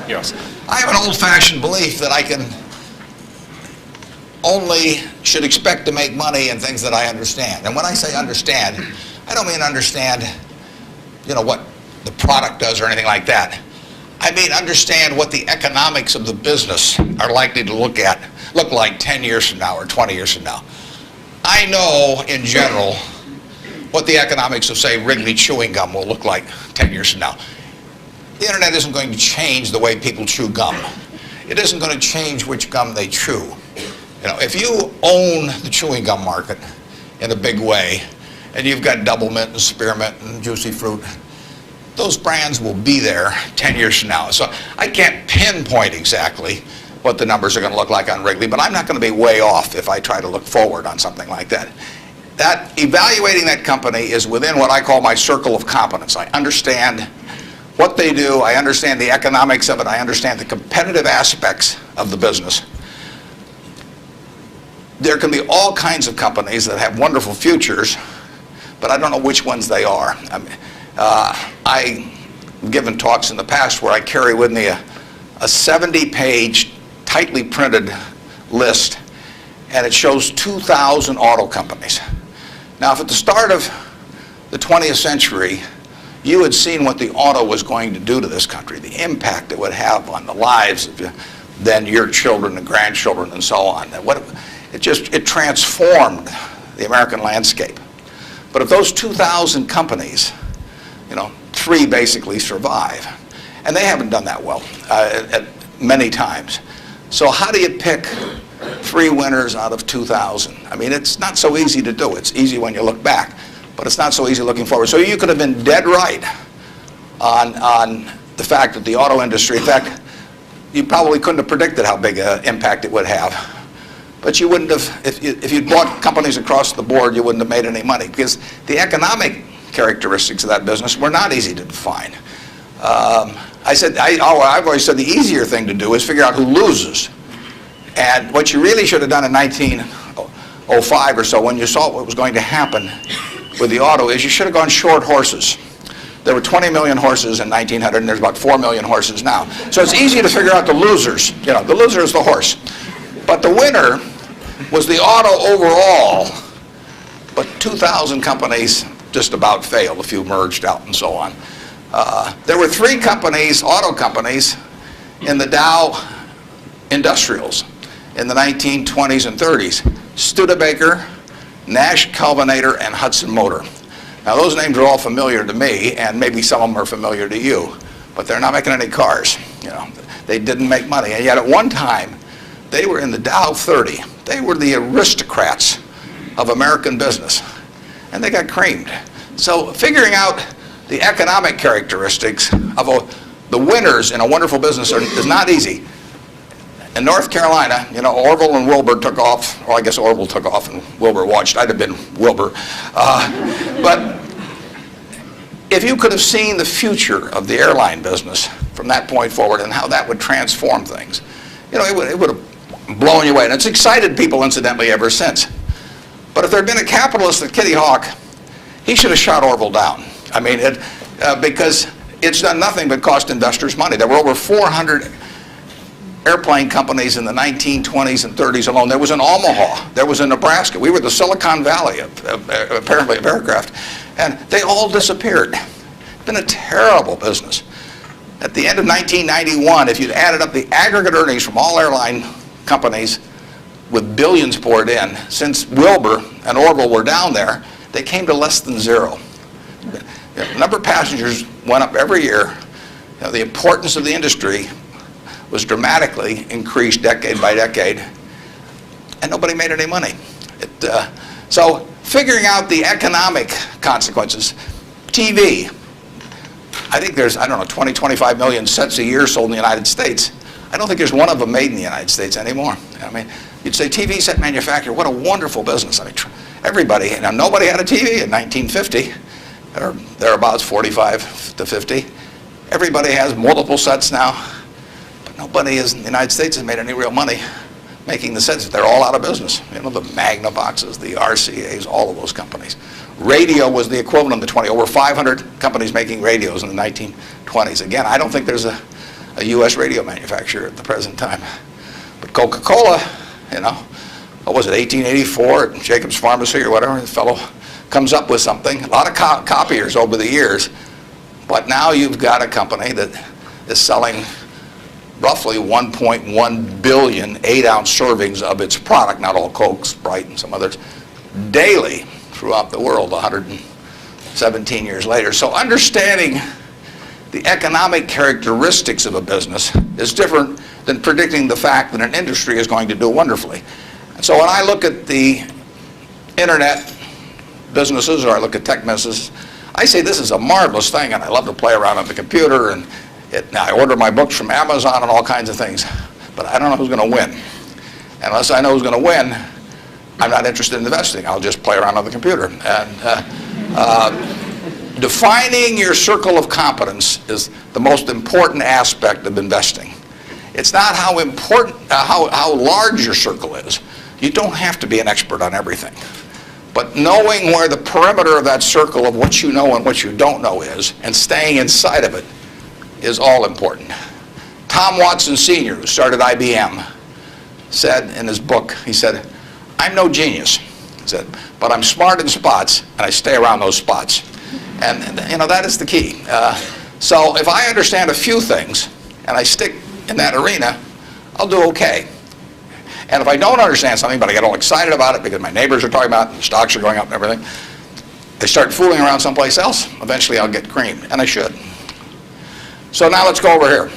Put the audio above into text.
Yes. I have an old-fashioned belief that I should expect to make money in things that I understand. And when I say understand, I don't mean understand, what the product does or anything like that. I mean understand what the economics of the business are likely to look like 10 years from now or 20 years from now. I know, in general, what the economics of, say, Wrigley chewing gum will look like 10 years from now. The internet isn't going to change the way people chew gum. It isn't going to change which gum they chew. If you own the chewing gum market in a big way, and you've got Double Mint and Spearmint and Juicy Fruit, those brands will be there 10 years from now. So I can't pinpoint exactly what the numbers are going to look like on Wrigley, but I'm not going to be way off if I try to look forward on something like that. Evaluating that company is within what I call my circle of competence. I understand what they do, I understand the economics of it, I understand the competitive aspects of the business. There can be all kinds of companies that have wonderful futures, but I don't know which ones they are. I've given talks in the past where I carry with me a 70-page, tightly printed list, and it shows 2,000 auto companies. Now, if at the start of the 20th century, you had seen what the auto was going to do to this country, the impact it would have on the lives of then your children and grandchildren and so on. It transformed the American landscape. But if those 2,000 companies, 3 basically survive, and they haven't done that well many times. So how do you pick 3 winners out of 2,000? I mean, it's not so easy to do. It's easy when you look back, but it's not so easy looking forward. So you could have been dead right on the fact that the auto industry, in fact, you probably couldn't have predicted how big an impact it would have. But you wouldn't have, if you'd bought companies across the board, you wouldn't have made any money, because the economic characteristics of that business were not easy to define. I've always said the easier thing to do is figure out who loses. And what you really should have done in 1905 or so, when you saw what was going to happen with the auto, is you should have gone short horses. There were 20 million horses in 1900, and there's about 4 million horses now. So it's easy to figure out the losers. The loser is the horse. But the winner was the auto overall, but 2,000 companies just about failed. A few merged out and so on. There were 3 companies, auto companies, in the Dow Industrials in the 1920s and 30s. Studebaker, Nash Kelvinator, and Hudson Motor. Now those names are all familiar to me, and maybe some of them are familiar to you, but they're not making any cars. They didn't make money, and yet at one time they were in the Dow 30. They were the aristocrats of American business, and they got creamed. So figuring out the economic characteristics of the winners in a wonderful business is not easy. In North Carolina, Orville and Wilbur took off, or I guess Orville took off and Wilbur watched. I'd have been Wilbur. But if you could have seen the future of the airline business from that point forward and how that would transform things, it would have blown you away. And it's excited people, incidentally, ever since. But if there had been a capitalist at Kitty Hawk, he should have shot Orville down. I mean, because it's done nothing but cost investors money. There were over 400 airplane companies in the 1920s and 30s alone. There was in Omaha. There was in Nebraska. We were the Silicon Valley, apparently, of aircraft. And they all disappeared. It's been a terrible business. At the end of 1991, if you'd added up the aggregate earnings from all airline companies with billions poured in, since Wilbur and Orville were down there, they came to less than 0. The number of passengers went up every year. The importance of the industry was dramatically increased decade by decade, and nobody made any money. So figuring out the economic consequences. TV. I think there's, 20, 25 million sets a year sold in the United States. I don't think there's one of them made in the United States anymore. I mean, you'd say TV set manufacturer, what a wonderful business. I mean, everybody, nobody had a TV in 1950, or thereabouts, 45 to 50. Everybody has multiple sets now. Nobody in the United States has made any real money making the sets. They're all out of business. The Magnavoxes, the RCAs, all of those companies. Radio was the equivalent of the 20. Over 500 companies making radios in the 1920s. Again, I don't think there's a U.S. radio manufacturer at the present time. But Coca-Cola, you know, what was it, 1884 at Jacob's Pharmacy or whatever, the fellow comes up with something. A lot of copiers over the years, but now you've got a company that is selling roughly 1.1 billion 8-ounce servings of its product, not all Coke, Sprite, and some others, daily throughout the world 117 years later. So understanding the economic characteristics of a business is different than predicting the fact that an industry is going to do wonderfully. And so when I look at the internet businesses, or I look at tech businesses, I say this is a marvelous thing, and I love to play around on the computer, and I order my books from Amazon and all kinds of things, but I don't know who's going to win. And unless I know who's going to win, I'm not interested in investing. I'll just play around on the computer. And defining your circle of competence is the most important aspect of investing. It's not how important, how large your circle is. You don't have to be an expert on everything. But knowing where the perimeter of that circle of what you know and what you don't know is, and staying inside of it, is all important. Tom Watson Sr., who started IBM, said in his book, he said, "I'm no genius," he said, "but I'm smart in spots, and I stay around those spots." And you know, that is the key. So if I understand a few things, and I stick in that arena, I'll do okay. And if I don't understand something, but I get all excited about it because my neighbors are talking about it, and stocks are going up and everything, I start fooling around someplace else, eventually I'll get creamed, and I should. So now let's go over here.